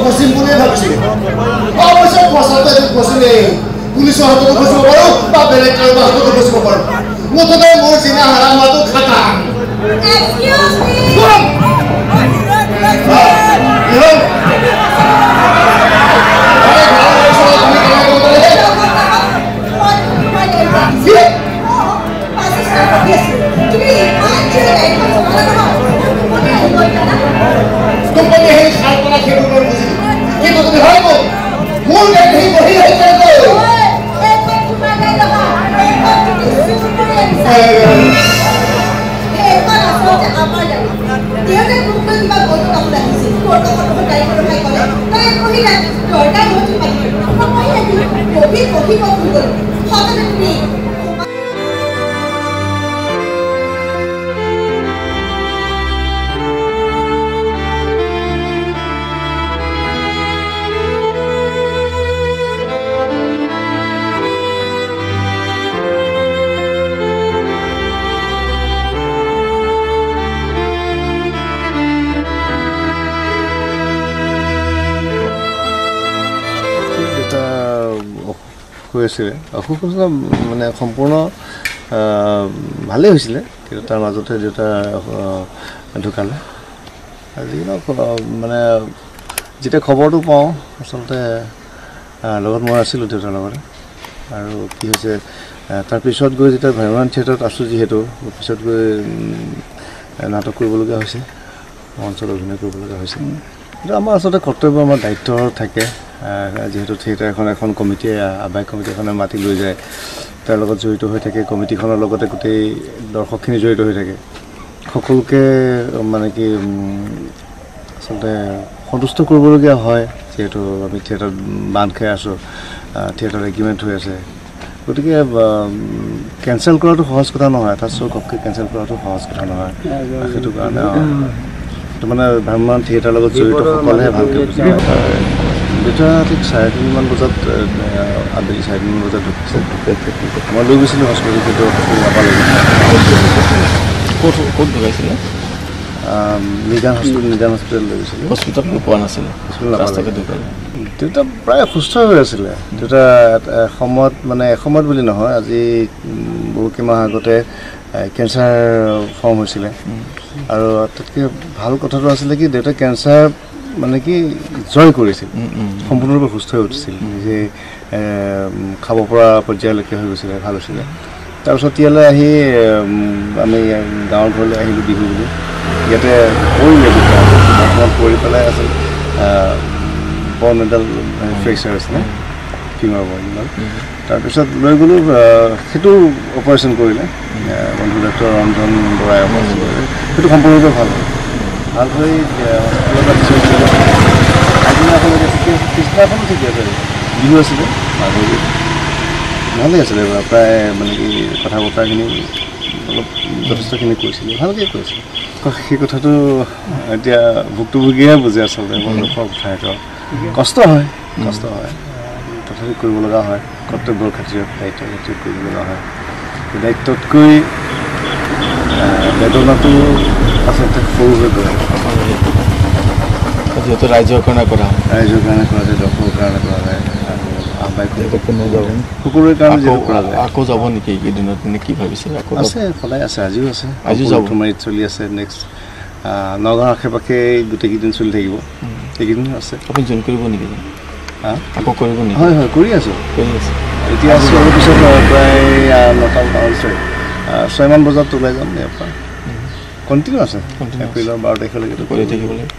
ফচিম বুলি ভাবিছিলোঁ অৱশ্যে ফচাতে ফচিলে পুলিচৰ হাততো ফচিব পাৰোঁ বা বেলেগ কাৰোবাৰ হাততো ফচিব পাৰোঁ মুঠতে মোৰ চিনা হাৰা হোৱাটো খাটা হৈছিলে অসুখ মানে সম্পূৰ্ণ ভালেই হৈছিলে কিন্তু তাৰ মাজতে দেউতা ঢুকালে আজিকালি মানে যেতিয়া খবৰটো পাওঁ আচলতে লগত মই আছিলোঁ দেউতাৰ লগতে আৰু কি হৈছে তাৰপিছত গৈ যেতিয়া ভ্ৰাম্যমাণ থিয়েটাৰত আছোঁ যিহেতু পিছত গৈ নাটক কৰিবলগীয়া হৈছে মঞ্চত অভিনয় কৰিবলগীয়া হৈছে কিন্তু আমাৰ আচলতে কৰ্তব্য আমাৰ দায়িত্ব থাকে যেহেতু থিয়েটাৰ এখন কমিটিয়ে আহ্বায়ক কমিটি এখনে মাতি লৈ যায় তাৰ লগত জড়িত হৈ থাকে কমিটিখনৰ লগতে গোটেই দৰ্শকখিনি জড়িত হৈ থাকে সকলোকে মানে কি আচলতে সন্তুষ্ট কৰিবলগীয়া হয় যিহেতু আমি থিয়েটাৰত বান্ধ খাই আছোঁ থিয়েটাৰ এগ্ৰিমেণ্ট হৈ আছে গতিকে কেঞ্চেল কৰাটো সহজ কথা নহয় এটা শ্ব' ঘপকৈ কেঞ্চেল কৰাটো সহজ কথা নহয় সেইটো কাৰণে সেইটো মানে ভ্ৰাম্যমাণ থিয়েটাৰৰ লগত জড়িত সকলেহে ভালকৈ বুজি পায় দেউতা ঠিক 3:30মান বজাত আবেলি 3:30মান বজাত ঢুকিছে মই লৈ গৈছিলোঁ হস্পিটেল কিন্তু নাপালোঁ ক'ত ঢুকাইছিলে নিজান হস্পিটেল লৈ গৈছিলোঁ হস্পিটেলত পোৱা নাছিলে ৰাস্তাতে ঢুকালে দেউতা প্ৰায় সুস্থ হৈ আছিলে দেউতা এসময়ত বুলি নহয় আজি বহু কেইমাহ আগতে কেঞ্চাৰ ফৰ্ম হৈছিলে আৰু তাতকৈ ভাল কথাটো আছিলে কি দেউতাই কেঞ্চাৰ মানে কি জয় কৰিছিল সম্পূৰ্ণৰূপে সুস্থ হৈ উঠিছিল নিজে খাব পৰা পৰ্যায়লৈকে হৈ গৈছিলে ভাল হৈছিলে তাৰপিছত ইয়ালৈ আহি আমি গাঁৱৰ ঘৰলৈ আহিলোঁ বিহু বুলি ইয়াতে পৰিলে বৰ্তমান পৰি পেলাই আছিল বন এডাল ফ্ৰেকচাৰ আছিলে ফিঙৰ বন এডাল তাৰপিছত লৈ গ'লোঁ সেইটো অপাৰেশ্যন কৰিলে বন্ধু ডক্টৰ ৰঞ্জন বৰাই অপাৰেশ্যন কৰিলে সেইটো সম্পূৰ্ণৰূপে ভাল হ'ল ভাল হৈ আগদিনাখনলৈকে পিছদিনাখনো ঠিকে আছে বিহু আছিলে মাঘৰ ভালেই আছিলে প্ৰায় মানে কি কথা বতৰাখিনি অলপ যথেষ্টখিনি কৈছিলে ভালকৈ কৈছিলে সেই কথাটো এতিয়া ভুক্তভোগীহে বুজে আচলতে বৰ দুখৰ কথা সেইটো কষ্ট হয় তথাপি কৰিব লগা হয় কৰ্তব্যৰ খাতিৰত দায়িত্বৰ খাতিৰত কৰিব লগা হয় দায়িত্বতকৈ বেদনাটো আচলতে সৰু হৈ পৰে যিহেতু ৰাইজৰ কাৰণে কৰা যায় দৰ্শকৰ কাৰণে কৰা যায় সকলোৰে কাৰণে যিহেতু কৰা যায় আকৌ যাব নেকি এইকেইদিনত নে কি ভাবিছে আকৌ আছে সদায় আছে আজিও আছে মাৰিত চলি আছে নেক্সট নগাঁৱৰ আশে পাশে গোটেইকেইদিন চলি থাকিব সেইকেইদিন আছে আপুনি জইন কৰিব নেকি আকৌ কৰিব নেকি হয় কৰি আছোঁ এতিয়া আছোঁ আৰু পিছত প্ৰায় 6মান বজাত ওলাই যাম ইয়াৰ পৰা কণ্টিনিউ আছে এপ্ৰিলৰ 12 তাৰিখলৈকে কৰি থাকিব লাগিব